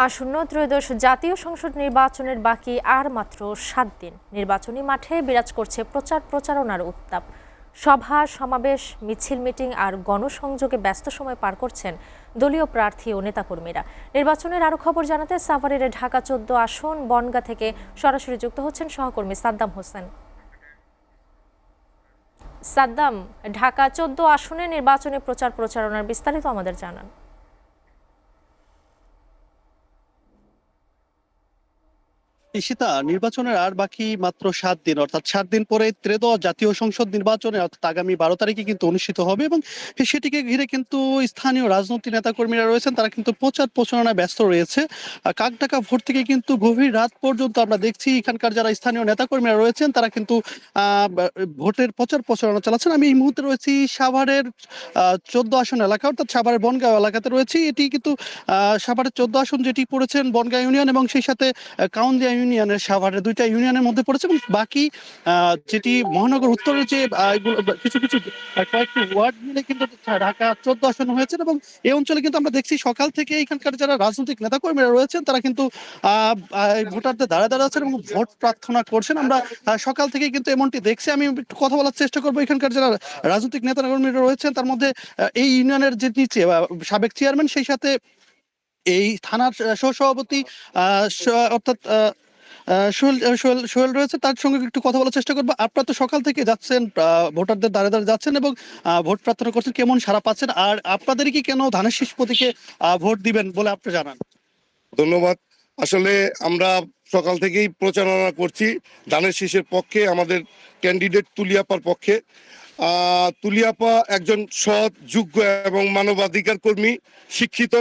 আসন্ন ত্রয়োদশ জাতীয় সংসদ নির্বাচনের বাকি আর মাত্র ৭ দিন। নির্বাচনী মাঠে বিরাজ করছে প্রচারণার উত্তাপ। সভা সমাবেশ, মিছিল, মিটিং আর গণসংযোগে ব্যস্ত সময় পার করছেন দলীয় প্রার্থী ও নেতাকর্মীরা। নির্বাচনের আরও খবর জানাতে সাভারের ঢাকা ১৪ আসন বনগাঁ থেকে সরাসরি যুক্ত হচ্ছেন সহকর্মী সাদ্দাম হোসেন। সাদ্দাম, ঢাকা ১৪ আসনে নির্বাচনী প্রচারণার বিস্তারিত আমাদের জানান। ঈশিতা, নির্বাচনের আর বাকি মাত্র ৭ দিন, অর্থাৎ ৭ দিন পরে ত্রয়োদশ জাতীয় সংসদ নির্বাচনে অর্থাৎ আগামী ১২ তারিখে কিন্তু অনুষ্ঠিত হবে এবং সেটিকে ঘিরে কিন্তু স্থানীয় রাজনৈতিক নেতাকর্মীরা রয়েছেন, তারা কিন্তু প্রচারণায় ব্যস্ত রয়েছে। কাকডাকা ভোর থেকে কিন্তু গভীর রাত পর্যন্ত আমরা দেখছি এখানকার যারা স্থানীয় নেতাকর্মীরা রয়েছেন তারা কিন্তু ভোটের প্রচারণা চালাচ্ছেন। আমি এই মুহূর্তে রয়েছি সাভারের ১৪ আসন এলাকা, অর্থাৎ সাভারের বনগাঁও এলাকাতে রয়েছি। এটি কিন্তু সাভারের ১৪ আসন যেটি পড়েছেন বনগাঁ ইউনিয়ন এবং সেই সাথে কাউন্দিয়া ইউনিয়নের, সাভারের দুইটা ইউনিয়নের মধ্যে পড়েছে এবং বাকি যেটি মহানগর উত্তরের যে কিছু কিছু কয়েকটি ওয়ার্ড মিলে কিন্তু ঢাকা ১৪ আসন হয়েছে এবং এই অঞ্চলে কিন্তু আমরা দেখছি সকাল থেকে এখানকার যারা রাজনৈতিক নেতাকর্মীরা রয়েছেন তারা কিন্তু ভোটারদের দাঁড়ায় আছেন এবং ভোট প্রার্থনা করছেন। আমরা সকাল থেকেই কিন্তু এমনটি দেখছি। আমি একটু কথা বলার চেষ্টা করবো এখানকার যারা রাজনৈতিক নেতাকর্মীরা রয়েছেন, তার মধ্যে এই ইউনিয়নের যে নিচে সাবেক চেয়ারম্যান, সেই সাথে এই থানার সহসভাপতি অর্থাৎ সোহেল রয়েছে, তার সঙ্গে একটু কথা বলার চেষ্টা করবো। আপনারা তো সকাল থেকে যাচ্ছেন, ভোটারদের দ্বারে যাচ্ছেন এবং ভোট প্রার্থনা করছেন, কেমন সাড়া পাচ্ছেন আর আপনাদেরই কি কেন ধানের শীষ প্রতীকে ভোট দিবেন বলে আপনি জানান? ধন্যবাদ। আসলে আমরা সকাল থেকেই প্রচারণা করছি ধানের শীষের পক্ষে, আমাদের ক্যান্ডিডেট তুলিয়াপার পক্ষে। তুলিয়াপা একজন সৎ, যোগ্য এবং মানবাধিকার কর্মী, শিক্ষিত।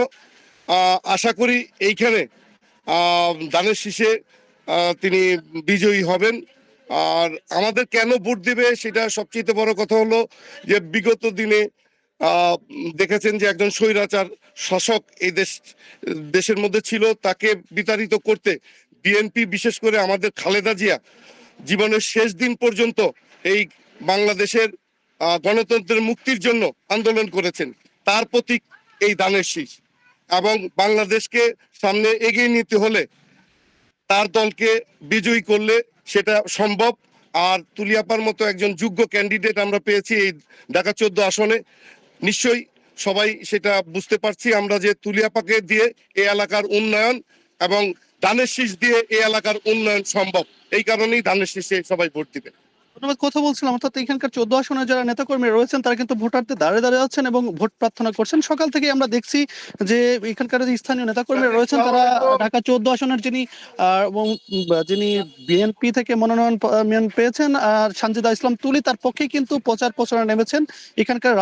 আশা করি এইখানে ধানের শীষে তিনি বিজয়ী হবেন। আর আমাদের কেন ভোট দেবে সেটা সবচেয়ে বড় কথা হলো যে বিগত দিনে দেখেছেন যে একজন স্বৈরাচার শাসক এই দেশের মধ্যে ছিল, তাকে বিতাড়িত করতে বিএনপি, বিশেষ করে আমাদের খালেদা জিয়া জীবনের শেষ দিন পর্যন্ত এই বাংলাদেশের গণতন্ত্রের মুক্তির জন্য আন্দোলন করেছেন। তার প্রতীক এই ধানের শীষ এবং বাংলাদেশকে সামনে এগিয়ে নিতে হলে তার দলকে বিজয়ী করলে সেটা সম্ভব। আর তুলিয়াপার মতো একজন যোগ্য ক্যান্ডিডেট আমরা পেয়েছি এই ঢাকা ১৪ আসনে। নিশ্চয়ই সবাই সেটা বুঝতে পারছি আমরা যে তুলিয়াপাকে দিয়ে এই এলাকার উন্নয়ন এবং ধানের শীষ দিয়ে এই এলাকার উন্নয়ন সম্ভব। এই কারণেই ধানের শীষে সবাই ভোট দিবে। ধন্যবাদ। কথা বলছিলাম, অর্থাৎ এখানকার ১৪ আসনের যারা নেতাকর্মী রয়েছেন তারা কিন্তু ভোটারদের দাঁড়িয়ে আছেন এবং ভোট প্রার্থনা করছেন। সকাল থেকে আমরা দেখছি যে এখানকার যে স্থানীয় নেতাকর্মীরা রয়েছেন তারা ঢাকা ১৪ আসনের যিনি বিএনপি থেকে মনোনয়ন পেয়েছেন আর সানজিদা ইসলাম তুলি, তার পক্ষে কিন্তু প্রচারণা নেমেছেন এখানকার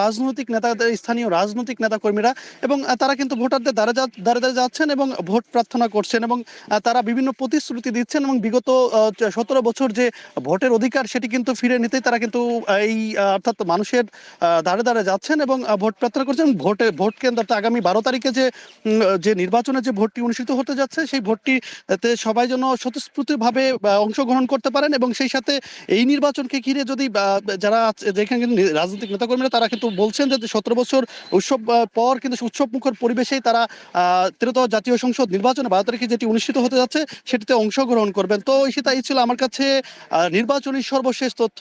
স্থানীয় রাজনৈতিক নেতাকর্মীরা এবং তারা কিন্তু ভোটারদের দাঁড়িয়ে যাচ্ছেন এবং ভোট প্রার্থনা করছেন এবং তারা বিভিন্ন প্রতিশ্রুতি দিচ্ছেন এবং বিগত ১৭ বছর যে ভোটের অধিকার সেটি কিন্তু ফিরে নিতেই তারা কিন্তু এই অর্থাৎ মানুষের দ্বারে যাচ্ছেন এবং ভোট প্রার্থনা করছেন। ভোট কেন্দ্র আগামী ১২ তারিখে যে নির্বাচনে যে ভোটটি অনুষ্ঠিত হতে যাচ্ছে সেই ভোটটিতে সবাই যেন স্বতঃস্ফূর্তভাবে অংশগ্রহণ করতে পারেন এবং সেই সাথে এই নির্বাচনকে ঘিরে যদি যারা যেখানে রাজনৈতিক নেতাকর্মীরা তারা কিন্তু বলছেন যে ১৭ বছর উৎসব পর কিন্তু উৎসব মুখর পরিবেশেই তারা ত্রয়োদশ জাতীয় সংসদ নির্বাচনে ১২ তারিখে যেটি অনুষ্ঠিত হতে যাচ্ছে সেটিতে অংশগ্রহণ করবেন। তো সেটাই ছিল আমার কাছে নির্বাচনী সর্বশেষ তথ্য।